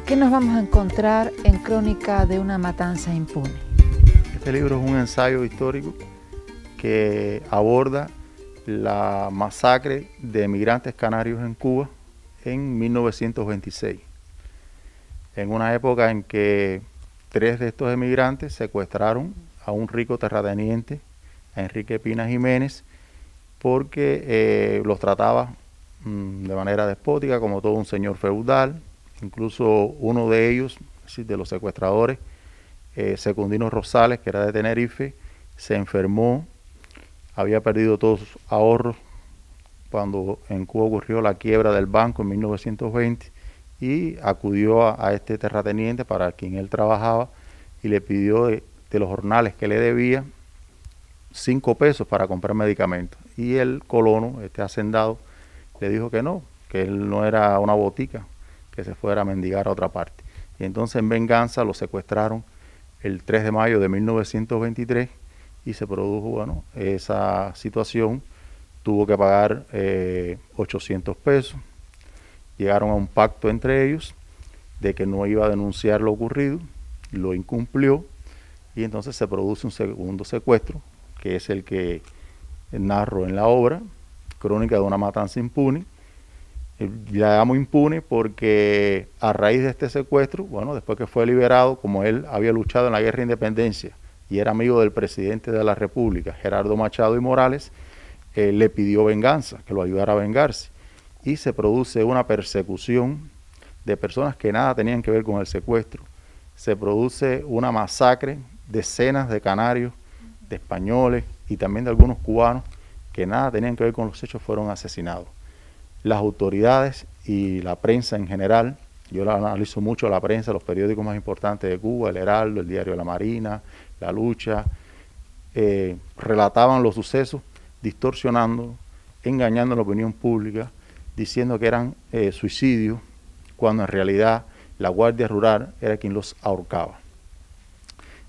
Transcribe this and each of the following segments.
¿Qué nos vamos a encontrar en Crónica de una matanza impune? Este libro es un ensayo histórico que aborda la masacre de emigrantes canarios en Cuba en 1926, en una época en que 3 de estos emigrantes secuestraron a un rico terrateniente, a Enrique Pina Jiménez, porque los trataba de manera despótica, como todo un señor feudal. Incluso uno de ellos, es decir, de los secuestradores, Secundino Rosales, que era de Tenerife, se enfermó, había perdido todos sus ahorros cuando en Cuba ocurrió la quiebra del banco en 1920, y acudió a este terrateniente para quien él trabajaba y le pidió de los jornales que le debía 5 pesos para comprar medicamentos. Y el colono, este hacendado, le dijo que no, que él no era una botica, que se fuera a mendigar a otra parte. Y entonces en venganza lo secuestraron el 3 de mayo de 1923 y se produjo, bueno, esa situación. Tuvo que pagar 800 pesos. Llegaron a un pacto entre ellos de que no iba a denunciar lo ocurrido, lo incumplió, y entonces se produce un segundo secuestro, que es el que narro en la obra, Crónica de una matanza impune. La llamo impune porque a raíz de este secuestro, bueno, después que fue liberado, como él había luchado en la guerra de independencia y era amigo del presidente de la República, Gerardo Machado y Morales, le pidió venganza, que lo ayudara a vengarse. Y se produce una persecución de personas que nada tenían que ver con el secuestro. Se produce una masacre, decenas de canarios, de españoles y también de algunos cubanos que nada tenían que ver con los hechos fueron asesinados. Las autoridades y la prensa en general, yo la analizo mucho la prensa, los periódicos más importantes de Cuba, El Heraldo, el Diario de la Marina, La Lucha, relataban los sucesos distorsionando, engañando a la opinión pública, diciendo que eran suicidios, cuando en realidad la Guardia Rural era quien los ahorcaba.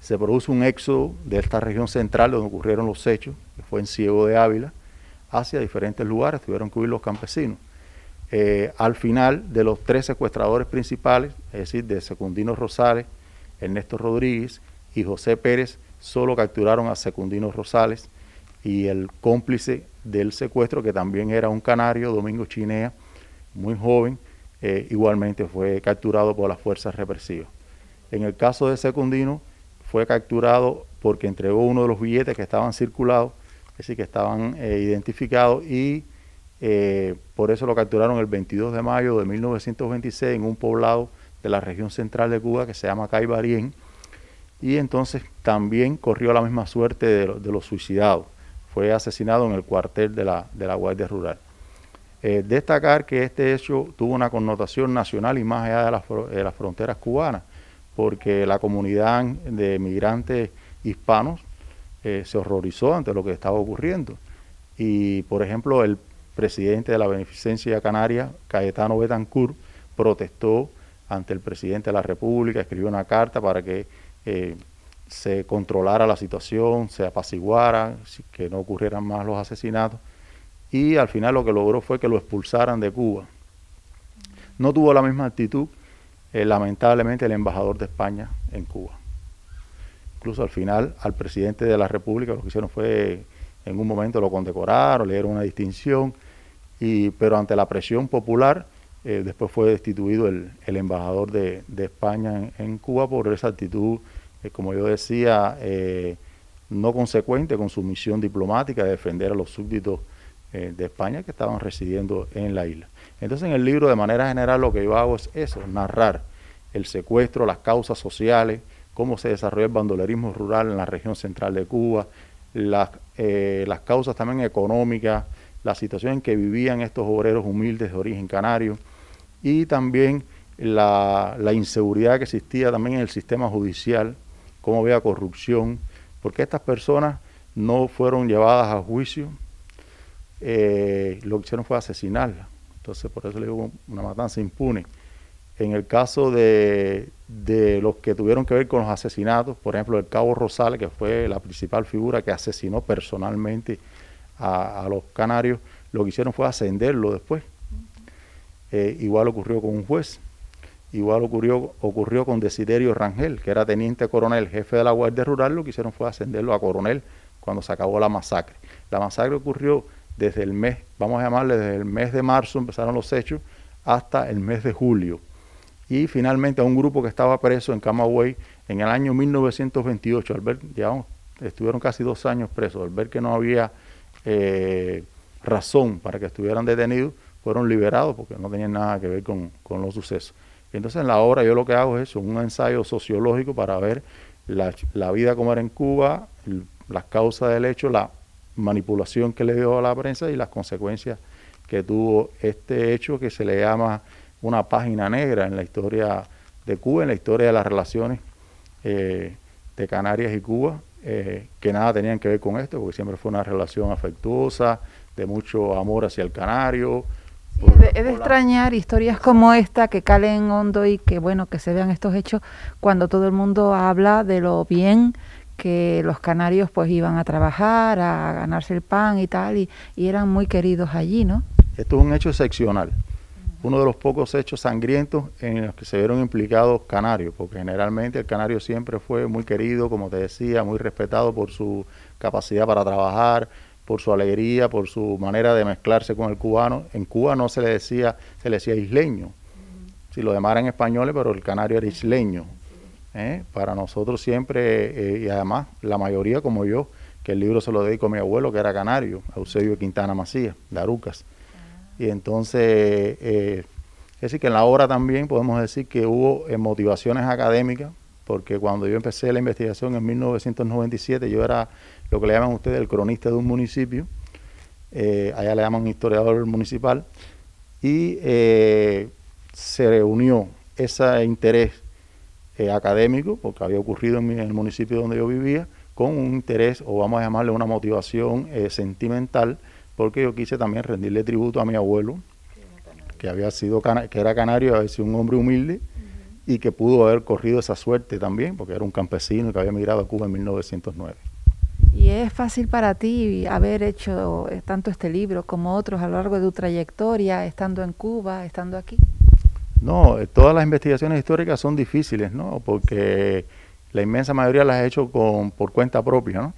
Se produce un éxodo de esta región central donde ocurrieron los hechos, que fue en Ciego de Ávila, hacia diferentes lugares, tuvieron que huir los campesinos. Al final, de los 3 secuestradores principales, es decir, de Secundino Rosales, Ernesto Rodríguez y José Pérez, solo capturaron a Secundino Rosales, y el cómplice del secuestro, que también era un canario, Domingo Chinea, muy joven, igualmente fue capturado por las fuerzas represivas. En el caso de Secundino, fue capturado porque entregó uno de los billetes que estaban circulados, es decir, que estaban identificados, y por eso lo capturaron el 22 de mayo de 1926 en un poblado de la región central de Cuba que se llama Caibarien, y entonces también corrió la misma suerte de los suicidados. Fue asesinado en el cuartel de la Guardia Rural. Destacar que este hecho tuvo una connotación nacional y más allá de las fronteras cubanas, porque la comunidad de migrantes hispanos se horrorizó ante lo que estaba ocurriendo. Y, por ejemplo, el presidente de la Beneficencia Canaria, Cayetano Betancourt, protestó ante el presidente de la República, escribió una carta para que se controlara la situación, se apaciguara, que no ocurrieran más los asesinatos, y al final lo que logró fue que lo expulsaran de Cuba. No tuvo la misma actitud, lamentablemente, el embajador de España en Cuba. Incluso al final al presidente de la República lo que hicieron fue, en un momento lo condecoraron, le dieron una distinción, pero ante la presión popular, después fue destituido el embajador de España en Cuba por esa actitud, como yo decía, no consecuente con su misión diplomática de defender a los súbditos de España que estaban residiendo en la isla. Entonces, en el libro, de manera general, lo que yo hago es eso, narrar el secuestro, las causas sociales, cómo se desarrolló el bandolerismo rural en la región central de Cuba, las causas también económicas, la situación en que vivían estos obreros humildes de origen canario, y también la inseguridad que existía también en el sistema judicial, cómo había corrupción, porque estas personas no fueron llevadas a juicio, lo que hicieron fue asesinarlas. Entonces, por eso le digo una matanza impune. En el caso de los que tuvieron que ver con los asesinatos, por ejemplo, el cabo Rosales, que fue la principal figura que asesinó personalmente a los canarios, lo que hicieron fue ascenderlo después. Igual ocurrió con un juez. Igual ocurrió con Desiderio Rangel, que era teniente coronel, jefe de la Guardia Rural. Lo que hicieron fue ascenderlo a coronel cuando se acabó la masacre. La masacre ocurrió desde el mes, vamos a llamarle desde el mes de marzo, empezaron los hechos, hasta el mes de julio. Y finalmente a un grupo que estaba preso en Camagüey en el año 1928, al ver, estuvieron casi 2 años presos, al ver que no había razón para que estuvieran detenidos, fueron liberados porque no tenían nada que ver con los sucesos. Y entonces en la obra yo lo que hago es eso, un ensayo sociológico para ver la vida como era en Cuba, las causas del hecho, la manipulación que le dio a la prensa y las consecuencias que tuvo este hecho que se le llama una página negra en la historia de Cuba, en la historia de las relaciones de Canarias y Cuba, que nada tenían que ver con esto, porque siempre fue una relación afectuosa, de mucho amor hacia el canario. Sí, es de extrañar historias como esta que calen hondo y que bueno, que se vean estos hechos cuando todo el mundo habla de lo bien que los canarios pues iban a trabajar, a ganarse el pan y tal, y eran muy queridos allí, ¿no? Esto es un hecho excepcional, uno de los pocos hechos sangrientos en los que se vieron implicados canarios, porque generalmente el canario siempre fue muy querido, como te decía, muy respetado por su capacidad para trabajar, por su alegría, por su manera de mezclarse con el cubano. En Cuba no se le decía, se le decía isleño, si lo demás eran españoles, pero el canario era isleño. Para nosotros siempre, y además la mayoría como yo, que el libro se lo dedico a mi abuelo, que era canario, Eusebio Quintana Macías, de Arucas. Y entonces, es decir, que en la obra también podemos decir que hubo motivaciones académicas, porque cuando yo empecé la investigación en 1997, yo era lo que le llaman ustedes el cronista de un municipio, allá le llaman historiador municipal, y se reunió ese interés académico, porque había ocurrido en el municipio donde yo vivía, con un interés, o vamos a llamarle una motivación sentimental, porque yo quise también rendirle tributo a mi abuelo, que había sido que era canario, había sido un hombre humilde, y que pudo haber corrido esa suerte también, porque era un campesino que había emigrado a Cuba en 1909. ¿Y es fácil para ti haber hecho tanto este libro como otros a lo largo de tu trayectoria, estando en Cuba, estando aquí? No, todas las investigaciones históricas son difíciles, ¿no? Porque la inmensa mayoría las he hecho por cuenta propia, ¿no?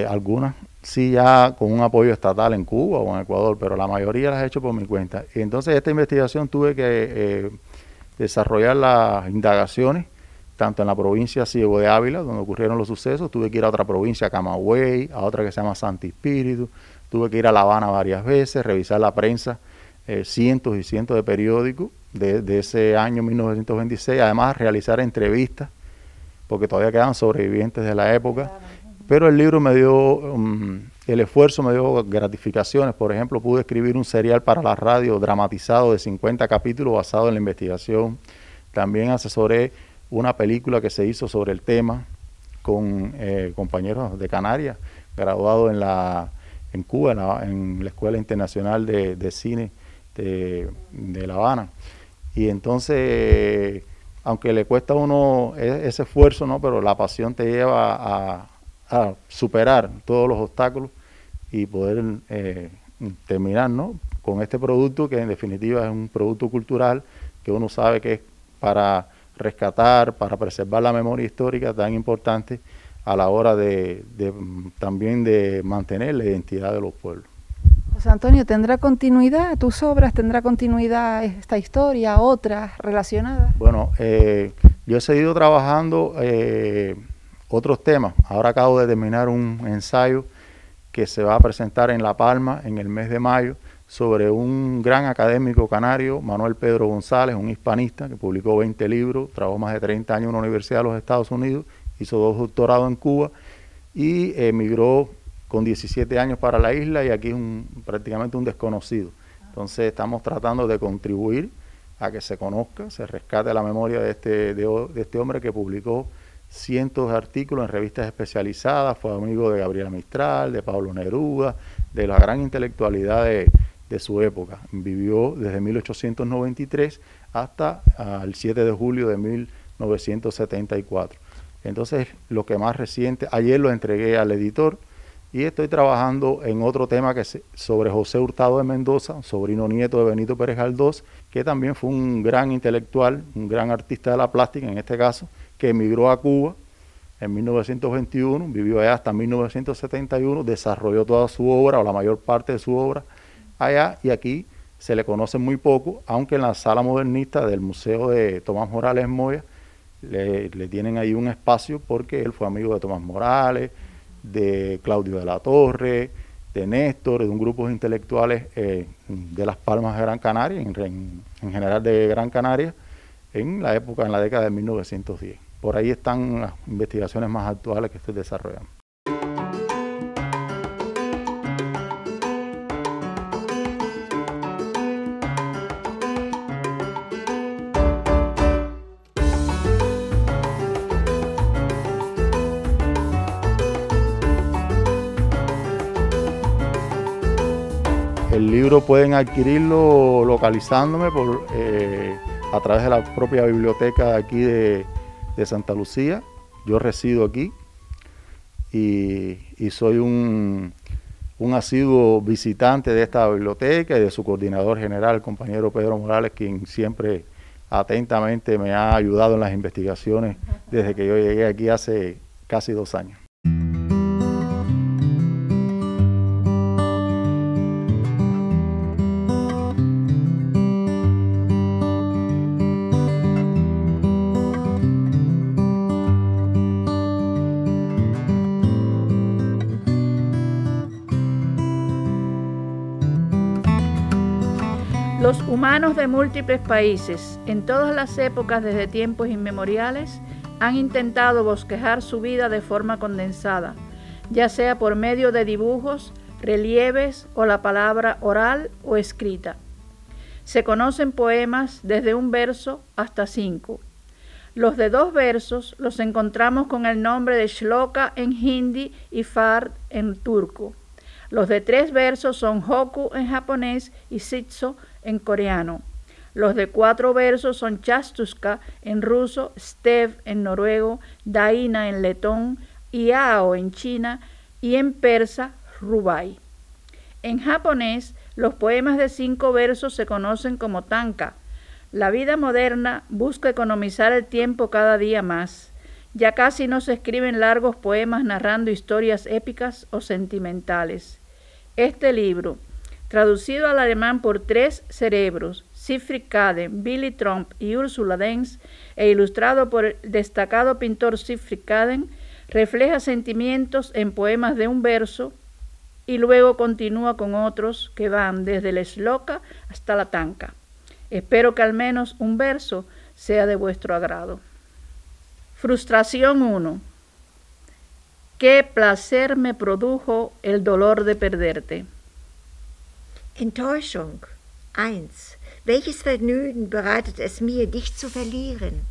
Algunas sí ya con un apoyo estatal en Cuba o en Ecuador, pero la mayoría las he hecho por mi cuenta. Y entonces esta investigación tuve que desarrollar las indagaciones, tanto en la provincia Ciego de Ávila, donde ocurrieron los sucesos, tuve que ir a otra provincia, Camagüey, a otra que se llama Santi Espíritu, tuve que ir a La Habana varias veces, revisar la prensa, cientos y cientos de periódicos de ese año 1926, además realizar entrevistas, porque todavía quedan sobrevivientes de la época, pero el libro me dio, el esfuerzo me dio gratificaciones. Por ejemplo, pude escribir un serial para la radio dramatizado de 50 capítulos basado en la investigación. También asesoré una película que se hizo sobre el tema con compañeros de Canarias, graduados en Cuba, en la Escuela Internacional de Cine de La Habana. Y entonces, aunque le cuesta a uno ese esfuerzo, ¿no? Pero la pasión te lleva a superar todos los obstáculos y poder terminar, ¿no? Con este producto que en definitiva es un producto cultural que uno sabe que es para rescatar, para preservar la memoria histórica tan importante a la hora también de mantener la identidad de los pueblos. José Antonio, ¿tendrá continuidad tus obras? ¿Tendrá continuidad esta historia, otras relacionadas? Bueno, yo he seguido trabajando otros temas. Ahora acabo de terminar un ensayo que se va a presentar en La Palma en el mes de mayo sobre un gran académico canario, Manuel Pedro González, un hispanista que publicó 20 libros, trabajó más de 30 años en una universidad de los Estados Unidos, hizo 2 doctorados en Cuba y emigró con 17 años para la isla y aquí es prácticamente un desconocido. Entonces estamos tratando de contribuir a que se conozca, se rescate la memoria de este hombre que publicó cientos de artículos en revistas especializadas, fue amigo de Gabriela Mistral, de Pablo Neruda, de la gran intelectualidad de su época. Vivió desde 1893 hasta el 7 de julio de 1974. Entonces, lo que más reciente, ayer lo entregué al editor y estoy trabajando en otro tema sobre José Hurtado de Mendoza, sobrino nieto de Benito Pérez Galdós, que también fue un gran intelectual, un gran artista de la plástica, en este caso, que emigró a Cuba en 1921, vivió allá hasta 1971, desarrolló toda su obra, o la mayor parte de su obra, allá, y aquí se le conoce muy poco, aunque en la sala modernista del Museo de Tomás Morales en Moya le tienen ahí un espacio, porque él fue amigo de Tomás Morales, de Claudio de la Torre, de Néstor, de un grupo de intelectuales de Las Palmas de Gran Canaria, en general de Gran Canaria, en la década de 1910. Por ahí están las investigaciones más actuales que estoy desarrollando. El libro pueden adquirirlo localizándome a través de la propia biblioteca de aquí de Santa Lucía. Yo resido aquí y soy un asiduo visitante de esta biblioteca y de su coordinador general, el compañero Pedro Morales, quien siempre atentamente me ha ayudado en las investigaciones desde que yo llegué aquí hace casi 2 años. Los humanos de múltiples países, en todas las épocas desde tiempos inmemoriales, han intentado bosquejar su vida de forma condensada, ya sea por medio de dibujos, relieves o la palabra oral o escrita. Se conocen poemas desde 1 verso hasta 5. Los de 2 versos los encontramos con el nombre de shloka en hindi y fard en turco. Los de 3 versos son hokku en japonés y sitso en coreano. Los de 4 versos son chastuska en ruso, stev en noruego, daina en letón, iao en china y en persa, rubai. En japonés, los poemas de 5 versos se conocen como tanka. La vida moderna busca economizar el tiempo cada día más. Ya casi no se escriben largos poemas narrando historias épicas o sentimentales. Este libro, traducido al alemán por 3 cerebros, Siegfried Kaden, Billy Trump y Ursula Denz, e ilustrado por el destacado pintor Siegfried Kaden, refleja sentimientos en poemas de 1 verso y luego continúa con otros que van desde el shloka hasta la tanka. Espero que al menos 1 verso sea de vuestro agrado. Frustración 1. ¿Qué placer me produjo el dolor de perderte? Enttäuschung. 1. Welches Vergnügen bereitet es mir, dich zu verlieren?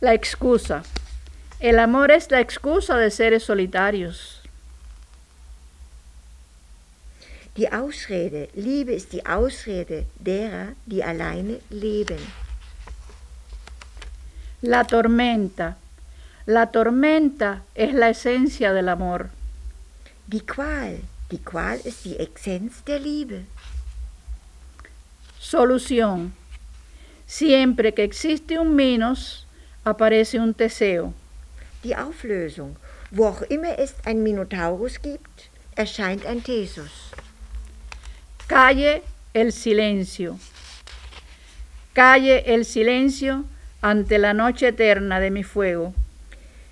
La excusa. El amor es la excusa de seres solitarios. Die Ausrede. Liebe ist die Ausrede derer, die alleine leben. La tormenta. La tormenta es la esencia del amor. Die Qual. Die Qual ist die Essenz der Liebe. Solución. Siempre que existe un Minos, aparece un Teseo. Die Auflösung. Wo auch immer es ein Minotaurus gibt, erscheint ein Theseus. Calle el silencio. Calle el silencio ante la noche eterna de mi fuego.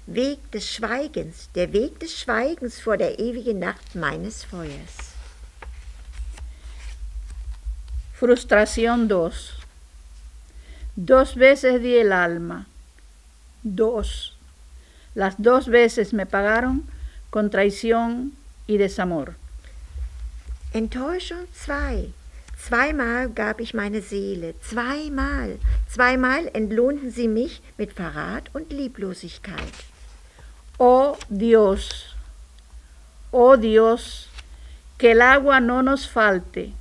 Weg des Schweigens, der Weg des Schweigens vor der ewigen Nacht meines Feuers. Frustración 2. 2 veces di el alma. 2. Las 2 veces me pagaron con traición y desamor. Enttäuschung 2. 2-mal gab ich meine Seele. 2-mal. 2-mal entlohnten sie mich mit Verrat und Lieblosigkeit. Oh Dios, que el agua no nos falte,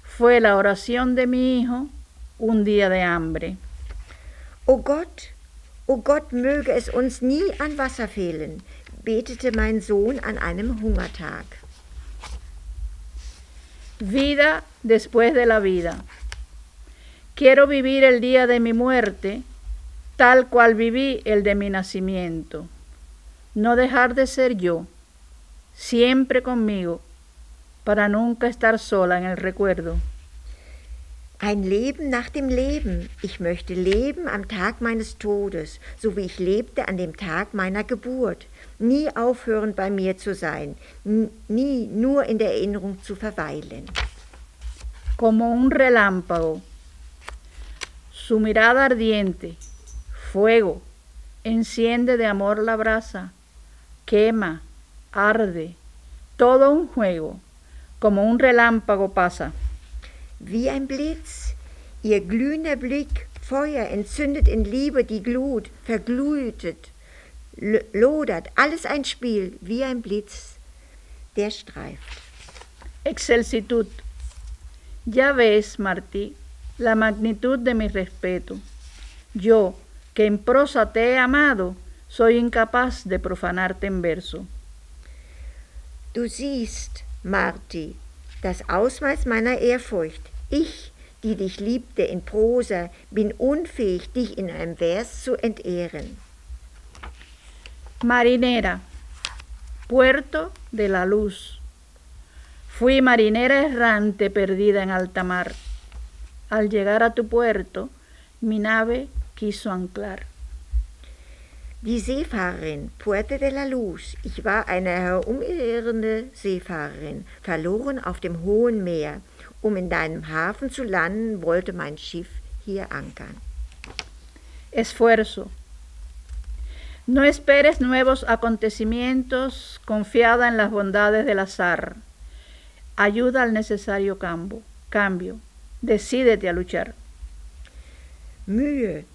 fue la oración de mi hijo un día de hambre. Oh Gott, möge es uns nie an Wasser fehlen, betete mein Sohn an einem Hungertag. Vida después de la vida. Quiero vivir el día de mi muerte tal cual viví el de mi nacimiento. No dejar de ser yo, siempre conmigo, para nunca estar sola en el recuerdo. Ein Leben nach dem Leben. Ich möchte leben am Tag meines Todes, so wie ich lebte an dem Tag meiner Geburt. Nie aufhören, bei mir zu sein, nie nur in der Erinnerung zu verweilen. Como un relámpago, su mirada ardiente, fuego, enciende de amor la brasa, quema, arde, todo un juego, como un relámpago pasa. Wie ein Blitz, ihr glühender Blick, Feuer entzündet in Liebe die Glut, verglüht, lodert, alles ein Spiel, wie ein Blitz, der streift. Excelsitud. Ya ves, Martí, la magnitud de mi respeto. Yo, que en prosa te he amado, soy incapaz de profanarte en verso. Du siehst, Marti, das Ausmaß meiner Ehrfurcht. Ich, die dich liebte in Prosa, bin unfähig, dich in einem Vers zu entehren. Marinera, puerto de la luz. Fui marinera errante perdida en alta mar. Al llegar a tu puerto, mi nave quiso anclar. Die Seefahrerin, Puerta de la Luz. Ich war eine herumirrende Seefahrerin, verloren auf dem hohen Meer. In deinem Hafen zu landen, wollte mein Schiff hier ankern. Esfuerzo. No esperes nuevos acontecimientos, confiada en las bondades del azar. Ayuda al necesario cambio. Decídete a luchar. Mühe.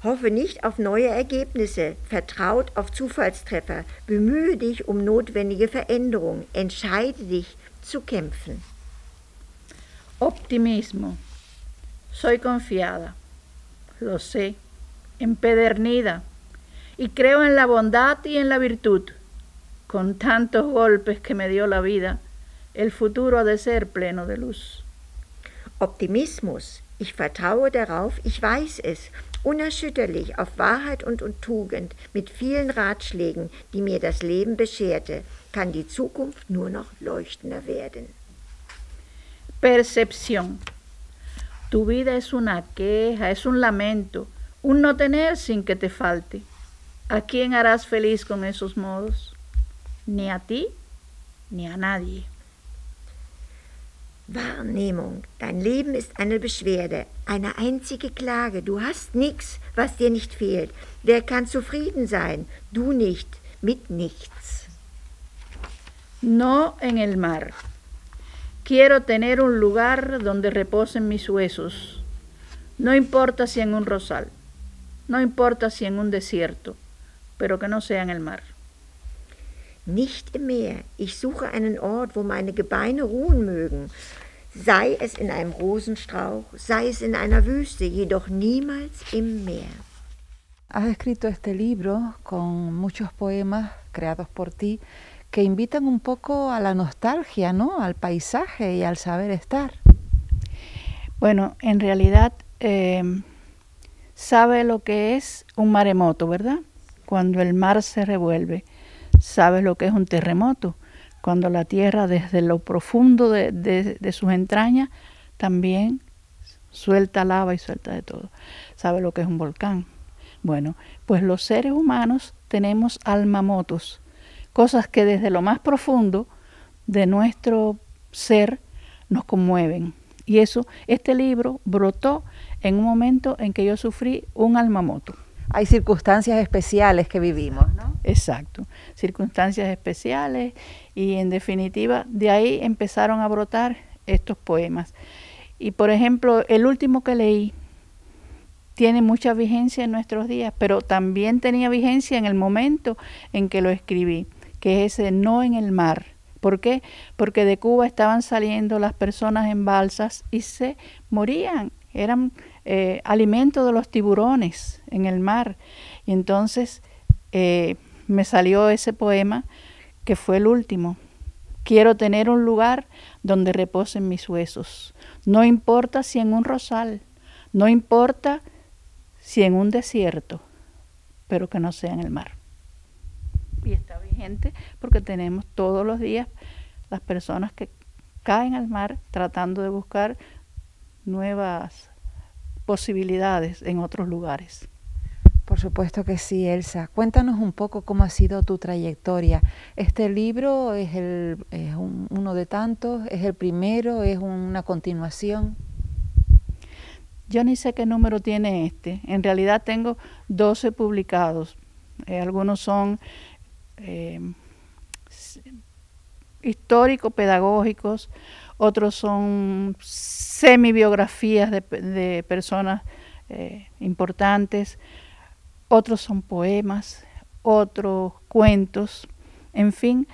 Hoffe nicht auf neue Ergebnisse, vertraut auf Zufallstreffer, bemühe dich um notwendige Veränderung, entscheide dich zu kämpfen. Optimismo. Soy confiada, lo sé, empedernida, y creo en la bondad y en la virtud. Con tantos golpes que me dio la vida, el futuro ha de ser pleno de luz. Optimismus. Ich vertraue darauf, ich weiß es, unerschütterlich auf Wahrheit und Tugend, mit vielen Ratschlägen, die mir das Leben bescherte, kann die Zukunft nur noch leuchtender werden. Percepción. Tu vida es una queja, es un lamento, un no tener sin que te falte. ¿A quién harás feliz con esos modos? Ni a ti, ni a nadie. Wahrnehmung. Dein Leben ist eine Beschwerde, eine einzige Klage. Du hast nichts, was dir nicht fehlt. Wer kann zufrieden sein? Du nicht, mit nichts. No en el mar. Quiero tener un lugar donde reposen mis huesos. No importa si en un rosal, no importa si en un desierto, pero que no sea en el mar. Nicht im Meer. Ich suche einen Ort, wo meine Gebeine ruhen mögen. Sei es in einem Rosenstrauch, sei es in einer Wüste, jedoch niemals im Meer. Has escrito este libro con muchos poemas creados por ti que invitan un poco a la nostalgia, ¿no? Al paisaje y al saber estar. Bueno, en realidad sabe lo que es un maremoto, ¿verdad? Cuando el mar se revuelve. Sabes lo que es un terremoto, cuando la tierra desde lo profundo de sus entrañas también suelta lava y suelta de todo. Sabes lo que es un volcán. Bueno, pues los seres humanos tenemos almamotos, cosas que desde lo más profundo de nuestro ser nos conmueven. Y eso, este libro brotó en un momento en que yo sufrí un almamoto. Hay circunstancias especiales que vivimos, ¿no? Exacto, circunstancias especiales y en definitiva de ahí empezaron a brotar estos poemas. Y por ejemplo, el último que leí tiene mucha vigencia en nuestros días, pero también tenía vigencia en el momento en que lo escribí, que es ese No en el mar. ¿Por qué? Porque de Cuba estaban saliendo las personas en balsas y se morían, eran alimento de los tiburones en el mar. Y entonces me salió ese poema que fue el último, Quiero tener un lugar donde reposen mis huesos. No importa si en un rosal, no importa si en un desierto, pero que no sea en el mar. Y está vigente porque tenemos todos los días las personas que caen al mar tratando de buscar nuevas posibilidades en otros lugares. Por supuesto que sí, Elsa. Cuéntanos un poco cómo ha sido tu trayectoria. ¿Este libro es uno de tantos? ¿Es el primero? ¿Es una continuación? Yo ni sé qué número tiene este. En realidad tengo 12 publicados. Algunos son histórico-pedagógicos, otros son semi-biografías de personas importantes, otros son poemas, otros cuentos, en fin,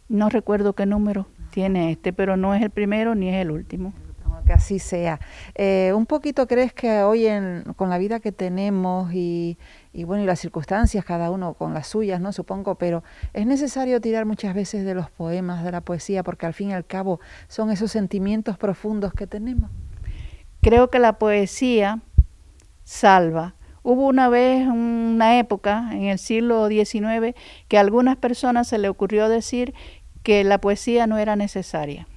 no recuerdo qué número tiene este, pero no es el primero ni es el último. Que así sea. Un poquito crees que hoy con la vida que tenemos y bueno, y las circunstancias, cada uno con las suyas, ¿no? Supongo, pero es necesario tirar muchas veces de los poemas, de la poesía, porque al fin y al cabo son esos sentimientos profundos que tenemos. Creo que la poesía salva. Hubo una vez, una época en el siglo XIX, que a algunas personas se le ocurrió decir que la poesía no era necesaria.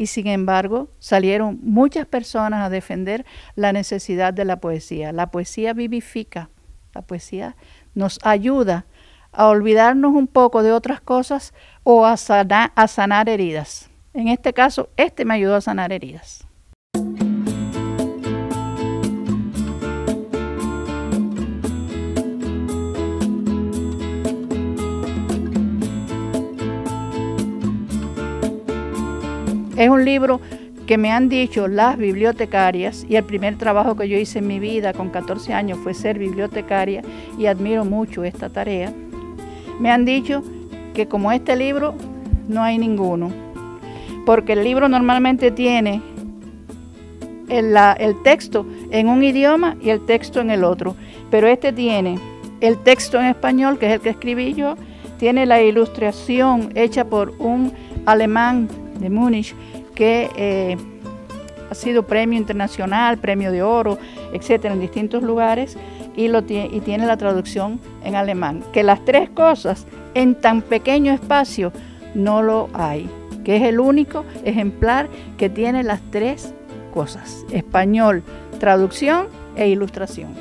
Y sin embargo, salieron muchas personas a defender la necesidad de la poesía. La poesía vivifica, la poesía nos ayuda a olvidarnos un poco de otras cosas o a sanar heridas. En este caso, este me ayudó a sanar heridas. Es un libro que me han dicho las bibliotecarias, y el primer trabajo que yo hice en mi vida con 14 años fue ser bibliotecaria, y admiro mucho esta tarea. Me han dicho que como este libro no hay ninguno, porque el libro normalmente tiene el texto en un idioma y el texto en el otro, pero este tiene el texto en español, que es el que escribí yo, tiene la ilustración hecha por un alemán de Múnich, que ha sido premio internacional, premio de oro, etcétera, en distintos lugares, y tiene la traducción en alemán. Que las tres cosas en tan pequeño espacio no lo hay, que es el único ejemplar que tiene las tres cosas: español, traducción e ilustración.